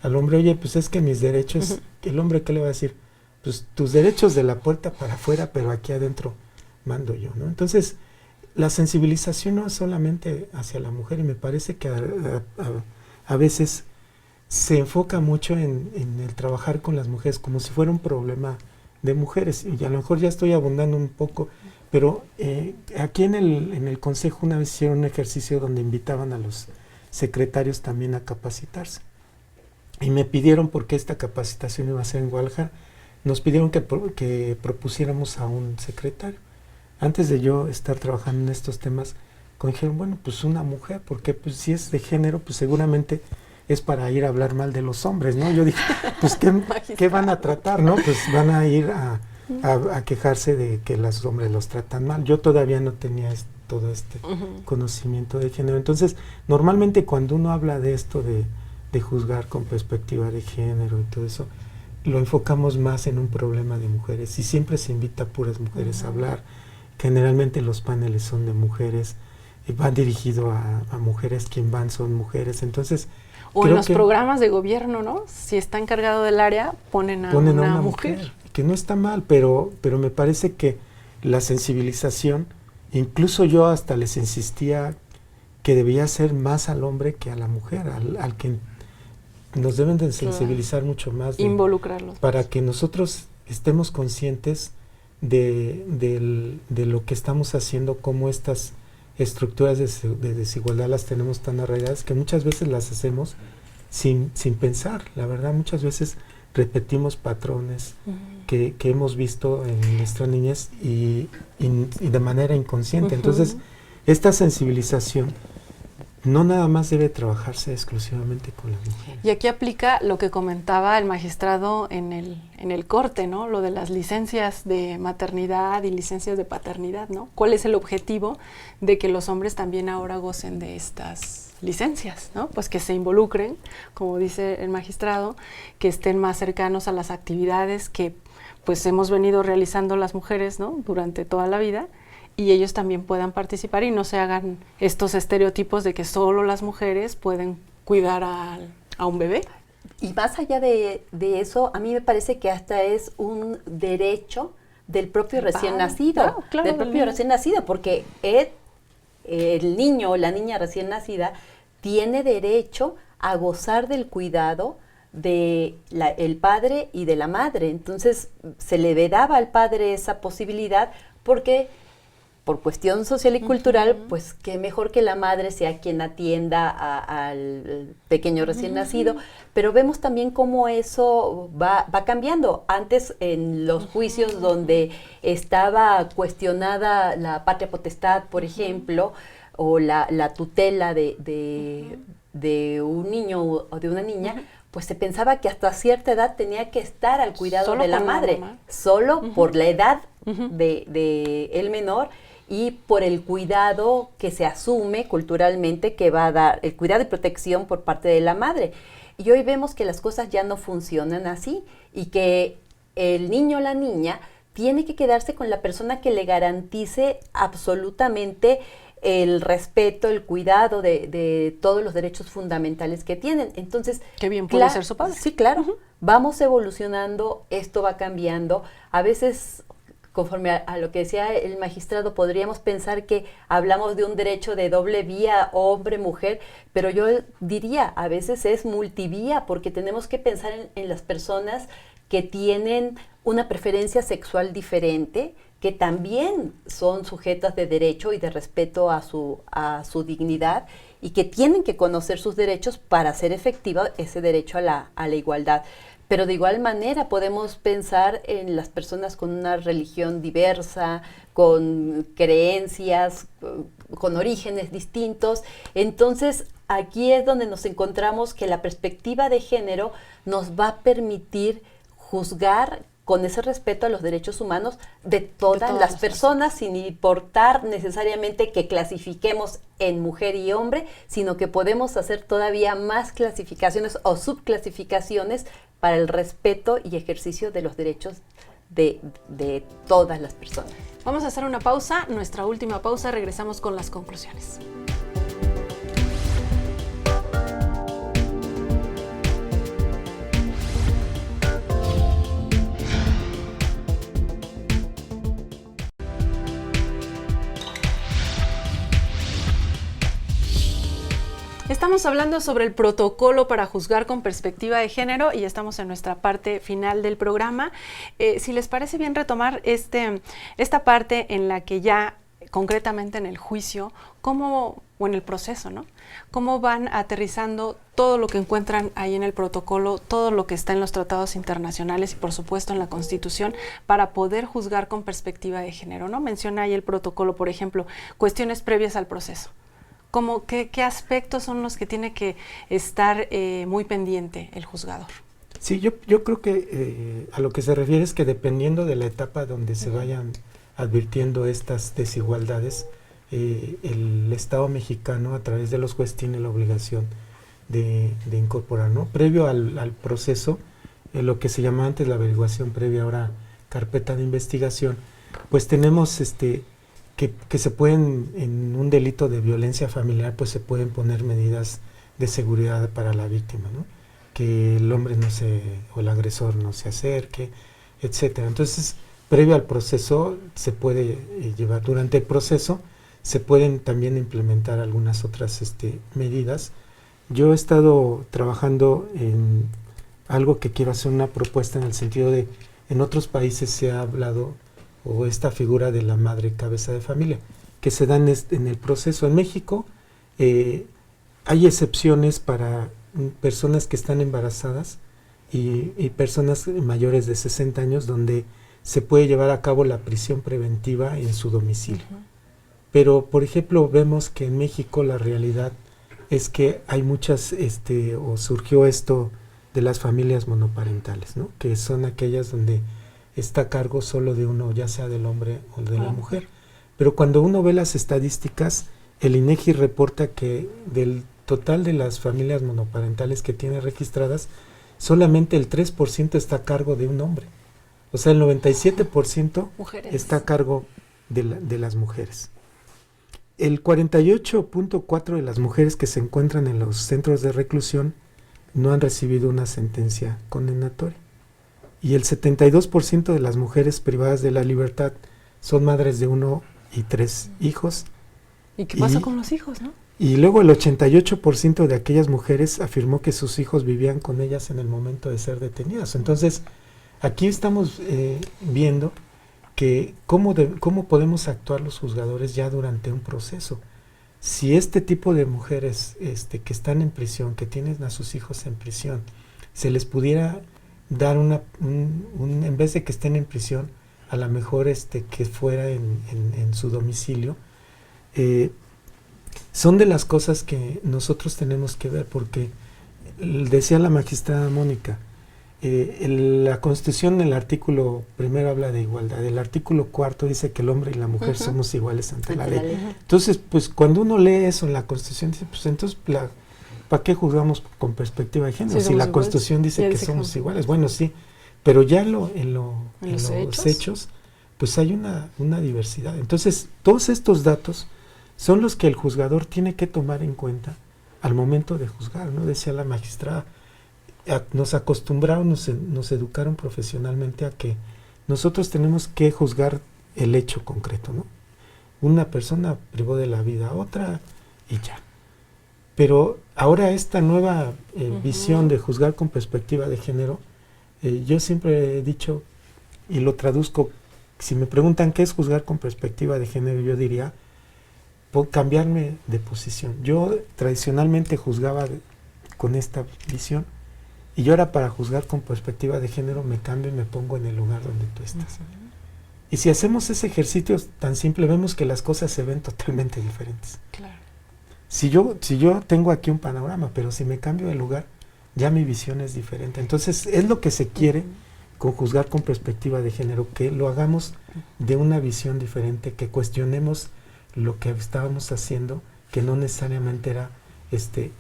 al hombre, oye, pues es que mis derechos, el hombre, ¿qué le va a decir? Pues tus derechos de la puerta para afuera, pero aquí adentro mando yo, ¿no? Entonces, la sensibilización no es solamente hacia la mujer, y me parece que a veces se enfoca mucho en el trabajar con las mujeres como si fuera un problema de mujeres, y a lo mejor ya estoy abundando un poco, pero aquí en el consejo una vez hicieron un ejercicio donde invitaban a los secretarios también a capacitarse, y me pidieron, porque esta capacitación iba a ser en Guadalajara, nos pidieron que propusiéramos a un secretario. Antes de yo estar trabajando en estos temas, dijeron, bueno, pues una mujer, porque pues si es de género, pues seguramente es para ir a hablar mal de los hombres, ¿no? Yo dije, pues ¿qué van a tratar, no? Pues van a ir a quejarse de que los hombres los tratan mal. Yo todavía no tenía todo este conocimiento de género. Entonces, normalmente cuando uno habla de esto de juzgar con perspectiva de género y todo eso, lo enfocamos más en un problema de mujeres, y siempre se invita a puras mujeres a hablar. Generalmente los paneles son de mujeres, van dirigidos a mujeres, quien van son mujeres, entonces... O en los programas de gobierno, ¿no? Si está encargado del área, ponen a una mujer. Que no está mal, pero me parece que la sensibilización, incluso yo hasta les insistía que debía ser más al hombre que a la mujer, al que nos deben de sensibilizar mucho más. Involucrarlos. Para que nosotros estemos conscientes de lo que estamos haciendo, cómo estas estructuras de desigualdad las tenemos tan arraigadas que muchas veces las hacemos sin pensar. La verdad, muchas veces repetimos patrones que hemos visto en nuestra niñez y de manera inconsciente. Entonces, esta sensibilización no nada más debe trabajarse exclusivamente con las mujeres. Y aquí aplica lo que comentaba el magistrado en el corte, ¿no? Lo de las licencias de maternidad y licencias de paternidad, ¿no? ¿Cuál es el objetivo de que los hombres también ahora gocen de estas licencias, ¿no? Pues que se involucren, como dice el magistrado, que estén más cercanos a las actividades que pues hemos venido realizando las mujeres, ¿no? Durante toda la vida, y ellos también puedan participar y no se hagan estos estereotipos de que solo las mujeres pueden cuidar a un bebé. Y más allá de eso, a mí me parece que hasta es un derecho del propio recién nacido, del propio recién nacido, porque el niño o la niña recién nacida tiene derecho a gozar del cuidado de el padre y de la madre. Entonces se le vedaba al padre esa posibilidad porque por cuestión social y cultural, pues qué mejor que la madre sea quien atienda al pequeño recién nacido, pero vemos también cómo eso va cambiando. Antes en los juicios donde estaba cuestionada la patria potestad, por ejemplo, o la tutela de un niño o de una niña, pues se pensaba que hasta cierta edad tenía que estar al cuidado solo de la madre, solo por la edad de el menor, y por el cuidado que se asume culturalmente que va a dar, el cuidado y protección por parte de la madre. Y hoy vemos que las cosas ya no funcionan así, y que el niño o la niña tiene que quedarse con la persona que le garantice absolutamente el respeto, el cuidado de todos los derechos fundamentales que tienen. Entonces, qué bien puede ser su padre. Sí, claro. Vamos evolucionando, esto va cambiando. A veces, conforme a lo que decía el magistrado, podríamos pensar que hablamos de un derecho de doble vía, hombre-mujer, pero yo diría, a veces es multivía, porque tenemos que pensar en las personas que tienen una preferencia sexual diferente, que también son sujetas de derecho y de respeto a su dignidad, y que tienen que conocer sus derechos para hacer efectiva ese derecho a la igualdad. Pero de igual manera podemos pensar en las personas con una religión diversa, con creencias, con orígenes distintos. Entonces, aquí es donde nos encontramos que la perspectiva de género nos va a permitir juzgar con ese respeto a los derechos humanos de todas las personas, sin importar necesariamente que clasifiquemos en mujer y hombre, sino que podemos hacer todavía más clasificaciones o subclasificaciones para el respeto y ejercicio de los derechos de todas las personas. Vamos a hacer una pausa, nuestra última pausa, regresamos con las conclusiones. Estamos hablando sobre el protocolo para juzgar con perspectiva de género y estamos en nuestra parte final del programa. Si les parece bien retomar esta parte en la que ya concretamente en el juicio, o en el proceso, ¿no? Cómo van aterrizando todo lo que encuentran ahí en el protocolo, todo lo que está en los tratados internacionales y por supuesto en la Constitución para poder juzgar con perspectiva de género, ¿no? Menciona ahí el protocolo, por ejemplo, cuestiones previas al proceso. ¿Qué aspectos son los que tiene que estar muy pendiente el juzgador? Sí, yo creo que a lo que se refiere es que dependiendo de la etapa donde se vayan advirtiendo estas desigualdades, el Estado mexicano a través de los jueces tiene la obligación de incorporar, ¿no? Previo al proceso, lo que se llama antes la averiguación previa, ahora carpeta de investigación, pues tenemos que se pueden, en un delito de violencia familiar, pues se pueden poner medidas de seguridad para la víctima, ¿no? Que el hombre o el agresor no se acerque, etcétera. Entonces, previo al proceso se puede llevar, durante el proceso se pueden también implementar algunas otras medidas. Yo he estado trabajando en algo que quiero hacer una propuesta en el sentido de, en otros países se ha hablado o esta figura de la madre cabeza de familia, que se da en el proceso. En México hay excepciones para personas que están embarazadas y personas mayores de 60 años donde se puede llevar a cabo la prisión preventiva en su domicilio. Pero, por ejemplo, vemos que en México la realidad es que hay muchas, o surgió esto de las familias monoparentales, ¿no? Que son aquellas donde está a cargo solo de uno, ya sea del hombre o de la mujer. Pero cuando uno ve las estadísticas, el INEGI reporta que del total de las familias monoparentales que tiene registradas, solamente el 3% está a cargo de un hombre. O sea, el 97% está a cargo de las mujeres. El 48.4% de las mujeres que se encuentran en los centros de reclusión no han recibido una sentencia condenatoria. Y el 72% de las mujeres privadas de la libertad son madres de 1 y 3 hijos. ¿Y qué pasa con los hijos, no? Y luego el 88% de aquellas mujeres afirmó que sus hijos vivían con ellas en el momento de ser detenidas. Entonces, aquí estamos viendo que cómo podemos actuar los juzgadores ya durante un proceso. Si este tipo de mujeres que están en prisión, que tienen a sus hijos en prisión, se les pudiera dar en vez de que estén en prisión, a lo mejor que fuera en su domicilio, son de las cosas que nosotros tenemos que ver, porque decía la magistrada Mónica, la Constitución, en el artículo primero habla de igualdad, el artículo cuarto dice que el hombre y la mujer somos iguales ante la ley. Entonces, pues cuando uno lee eso en la Constitución, dice, pues entonces, ¿para qué juzgamos con perspectiva de género? Si la Constitución dice que somos iguales, bueno, sí, pero ya en los hechos, pues hay una diversidad. Entonces, todos estos datos son los que el juzgador tiene que tomar en cuenta al momento de juzgar, ¿no? Decía la magistrada, nos acostumbraron, nos educaron profesionalmente a que nosotros tenemos que juzgar el hecho concreto, ¿no? Una persona privó de la vida a otra y ya. Pero ahora esta nueva visión de juzgar con perspectiva de género, yo siempre he dicho, y lo traduzco, si me preguntan qué es juzgar con perspectiva de género, yo diría, cambiarme de posición. Yo tradicionalmente juzgaba con esta visión, y yo ahora para juzgar con perspectiva de género me cambio y me pongo en el lugar donde tú estás. Y si hacemos ese ejercicio tan simple, vemos que las cosas se ven totalmente diferentes. Claro. Si yo tengo aquí un panorama, pero si me cambio de lugar, ya mi visión es diferente. Entonces, es lo que se quiere con juzgar con perspectiva de género, que lo hagamos de una visión diferente, que cuestionemos lo que estábamos haciendo, que no necesariamente era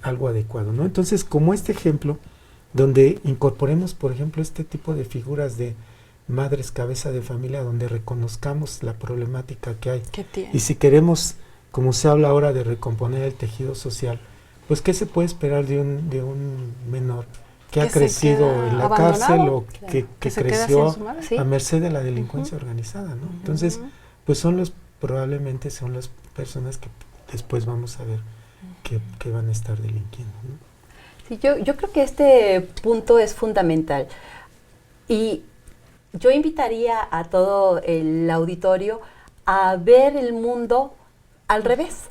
algo adecuado, ¿no? Entonces, como este ejemplo, donde incorporemos, por ejemplo, este tipo de figuras de madres cabeza de familia, donde reconozcamos la problemática que hay. Y si queremos, como se habla ahora de recomponer el tejido social, pues ¿qué se puede esperar de un menor que ha crecido en la cárcel o que creció a merced de la delincuencia organizada, ¿no? Entonces, pues probablemente son las personas que después vamos a ver que van a estar delinquiendo, ¿no? Sí, yo creo que este punto es fundamental. Y yo invitaría a todo el auditorio a ver el mundo al revés.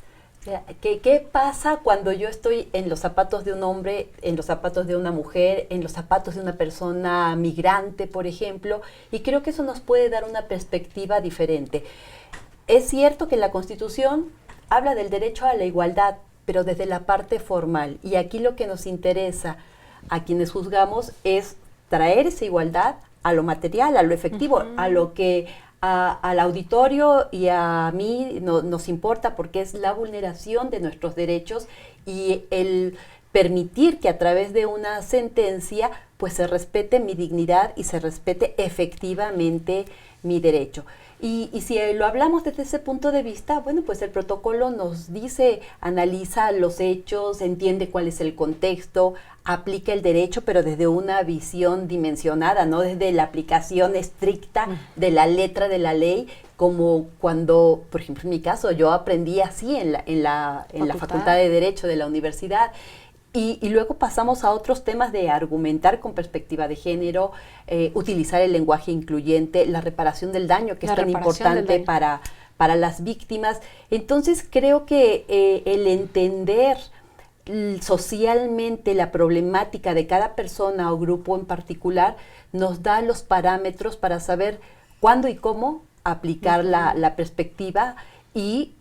¿Qué pasa cuando yo estoy en los zapatos de un hombre, en los zapatos de una mujer, en los zapatos de una persona migrante, por ejemplo? Y creo que eso nos puede dar una perspectiva diferente. Es cierto que la Constitución habla del derecho a la igualdad, pero desde la parte formal. Y aquí lo que nos interesa a quienes juzgamos es traer esa igualdad a lo material, a lo efectivo, a lo que al auditorio y a mí nos importa, porque es la vulneración de nuestros derechos y el permitir que a través de una sentencia pues se respete mi dignidad y se respete efectivamente mi derecho. Y si lo hablamos desde ese punto de vista, bueno, pues el protocolo nos dice, analiza los hechos, entiende cuál es el contexto, aplica el derecho, pero desde una visión dimensionada, no desde la aplicación estricta de la letra de la ley, como cuando, por ejemplo, en mi caso, yo aprendí así en la Facultad de Derecho de la universidad. Y luego pasamos a otros temas de argumentar con perspectiva de género, utilizar el lenguaje incluyente, la reparación del daño, que es tan importante para las víctimas. Entonces creo que el entender socialmente la problemática de cada persona o grupo en particular nos da los parámetros para saber cuándo y cómo aplicar la perspectiva, y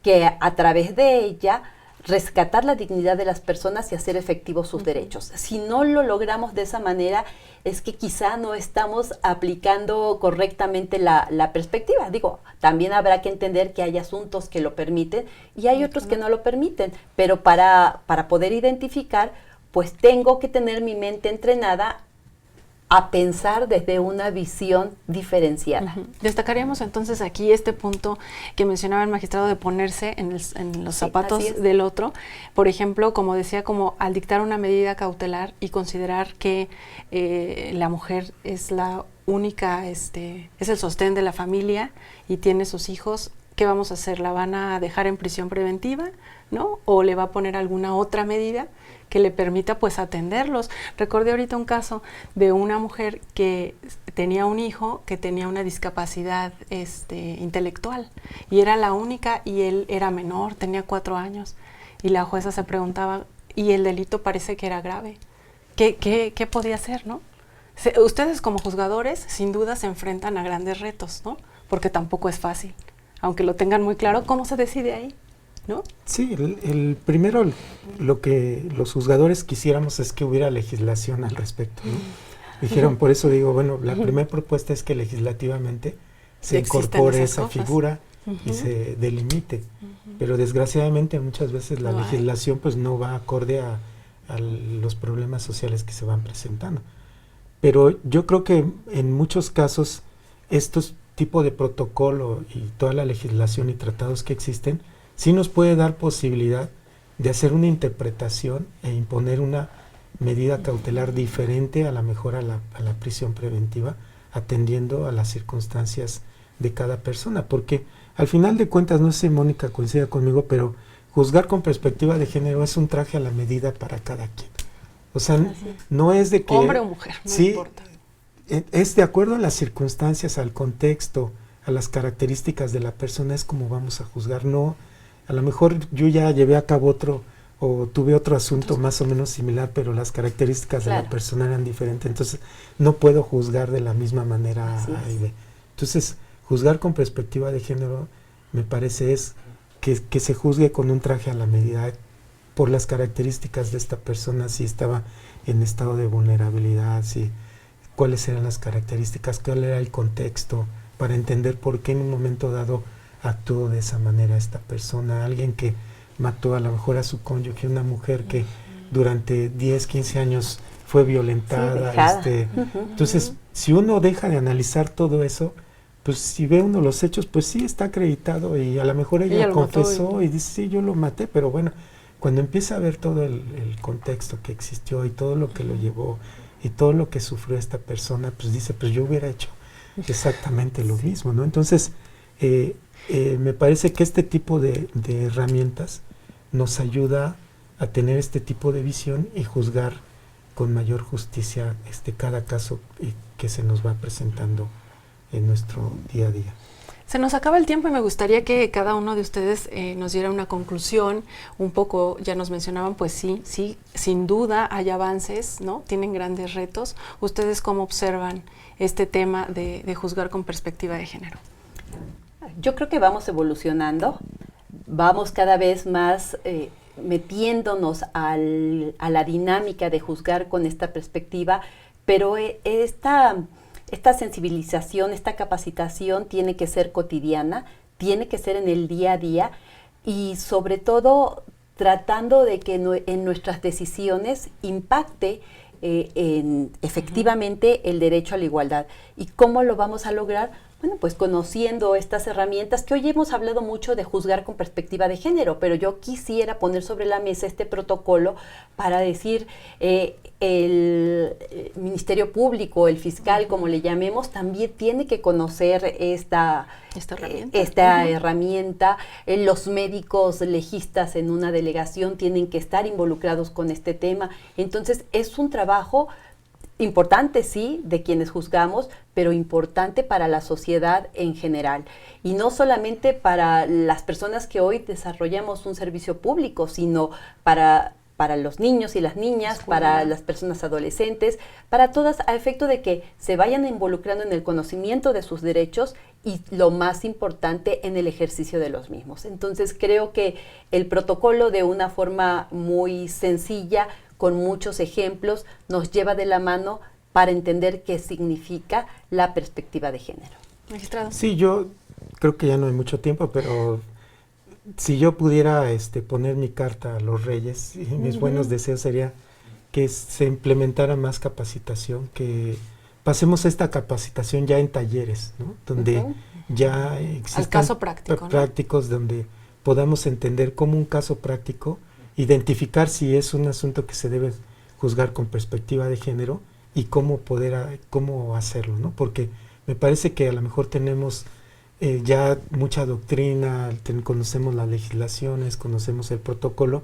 que a través de ella rescatar la dignidad de las personas y hacer efectivos sus derechos. Si no lo logramos de esa manera, es que quizá no estamos aplicando correctamente la perspectiva. Digo, también habrá que entender que hay asuntos que lo permiten y hay otros que no lo permiten, pero para poder identificar, pues tengo que tener mi mente entrenada a pensar desde una visión diferenciada. Destacaríamos entonces aquí este punto que mencionaba el magistrado de ponerse en los zapatos del otro. Por ejemplo, como decía, como al dictar una medida cautelar y considerar que la mujer es la única, es el sostén de la familia y tiene sus hijos, ¿qué vamos a hacer? ¿La van a dejar en prisión preventiva, no? ¿O le va a poner alguna otra medida que le permita pues atenderlos? Recordé ahorita un caso de una mujer que tenía un hijo que tenía una discapacidad intelectual y era la única, y él era menor, tenía 4 años, y la jueza se preguntaba, y el delito parece que era grave, ¿qué podía hacer, no? Ustedes como juzgadores sin duda se enfrentan a grandes retos, ¿no? Porque tampoco es fácil, aunque lo tengan muy claro. ¿Cómo se decide ahí, no? Sí, el primero, lo que los juzgadores quisiéramos es que hubiera legislación al respecto, ¿no? Dijeron, por eso digo, bueno, la primera propuesta es que legislativamente se incorpore esa figura y se delimite, pero desgraciadamente muchas veces la legislación pues no va acorde a los problemas sociales que se van presentando. Pero yo creo que en muchos casos estos tipos de protocolo y toda la legislación y tratados que existen sí nos puede dar posibilidad de hacer una interpretación e imponer una medida cautelar diferente a la mejor a la prisión preventiva, atendiendo a las circunstancias de cada persona, porque al final de cuentas, no sé si Mónica coincida conmigo, pero juzgar con perspectiva de género es un traje a la medida para cada quien. O sea, no es de que... Hombre o mujer, no importa. Es de acuerdo a las circunstancias, al contexto, a las características de la persona, es como vamos a juzgar. No, a lo mejor yo ya llevé a cabo o tuve otro asunto más o menos similar, pero las características de la persona eran diferentes, entonces no puedo juzgar de la misma manera A y B. Entonces, juzgar con perspectiva de género, me parece, es que se juzgue con un traje a la medida por las características de esta persona, si estaba en estado de vulnerabilidad, si cuáles eran las características, cuál era el contexto, para entender por qué en un momento dado actuó de esa manera esta persona, alguien que mató a lo mejor a su cónyuge, una mujer que durante 10, 15 años fue violentada. Entonces, si uno deja de analizar todo eso, pues si ve uno los hechos, pues sí está acreditado y a lo mejor ella confesó y dice, sí, yo lo maté, pero bueno, cuando empieza a ver todo el contexto que existió y todo lo que lo llevó y todo lo que sufrió esta persona, pues dice, pues yo hubiera hecho exactamente lo mismo, ¿no? Entonces, me parece que este tipo de herramientas nos ayuda a tener este tipo de visión y juzgar con mayor justicia cada caso que se nos va presentando en nuestro día a día. Se nos acaba el tiempo y me gustaría que cada uno de ustedes nos diera una conclusión. Un poco, ya nos mencionaban, pues sí, sin duda hay avances, ¿no? Tienen grandes retos. ¿Ustedes cómo observan este tema de juzgar con perspectiva de género? Yo creo que vamos evolucionando, vamos cada vez más metiéndonos a la dinámica de juzgar con esta perspectiva, pero esta sensibilización, esta capacitación tiene que ser cotidiana, tiene que ser en el día a día y sobre todo tratando de que en nuestras decisiones impacte efectivamente el derecho a la igualdad. ¿Y cómo lo vamos a lograr? Bueno, pues conociendo estas herramientas que hoy hemos hablado mucho de juzgar con perspectiva de género, pero yo quisiera poner sobre la mesa este protocolo para decir el Ministerio Público, el fiscal, como le llamemos, también tiene que conocer esta herramienta. Los médicos legistas en una delegación tienen que estar involucrados con este tema. Entonces, es un trabajo importante, sí, de quienes juzgamos, pero importante para la sociedad en general. Y no solamente para las personas que hoy desarrollamos un servicio público, sino para los niños y las niñas, para las personas adolescentes, para todas, a efecto de que se vayan involucrando en el conocimiento de sus derechos y, lo más importante, en el ejercicio de los mismos. Entonces, creo que el protocolo, de una forma muy sencilla, con muchos ejemplos, nos lleva de la mano para entender qué significa la perspectiva de género. Magistrado. Sí, yo creo que ya no hay mucho tiempo, pero si yo pudiera poner mi carta a los reyes, y mis buenos deseos sería que se implementara más capacitación, que pasemos esta capacitación ya en talleres, ¿no? Donde ya existan caso práctico, prácticos, ¿no? Donde podamos entender cómo un caso práctico, identificar si es un asunto que se debe juzgar con perspectiva de género y cómo hacerlo, ¿no? Porque me parece que a lo mejor tenemos ya mucha doctrina, conocemos las legislaciones, conocemos el protocolo,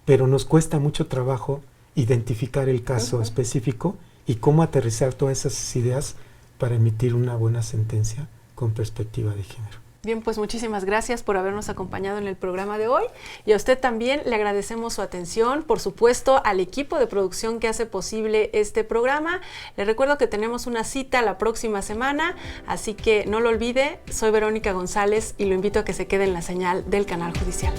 pero nos cuesta mucho trabajo identificar el caso específico y cómo aterrizar todas esas ideas para emitir una buena sentencia con perspectiva de género. Bien, pues muchísimas gracias por habernos acompañado en el programa de hoy, y a usted también le agradecemos su atención, por supuesto al equipo de producción que hace posible este programa. Le recuerdo que tenemos una cita la próxima semana, así que no lo olvide. Soy Verónica González y lo invito a que se quede en la señal del Canal Judicial.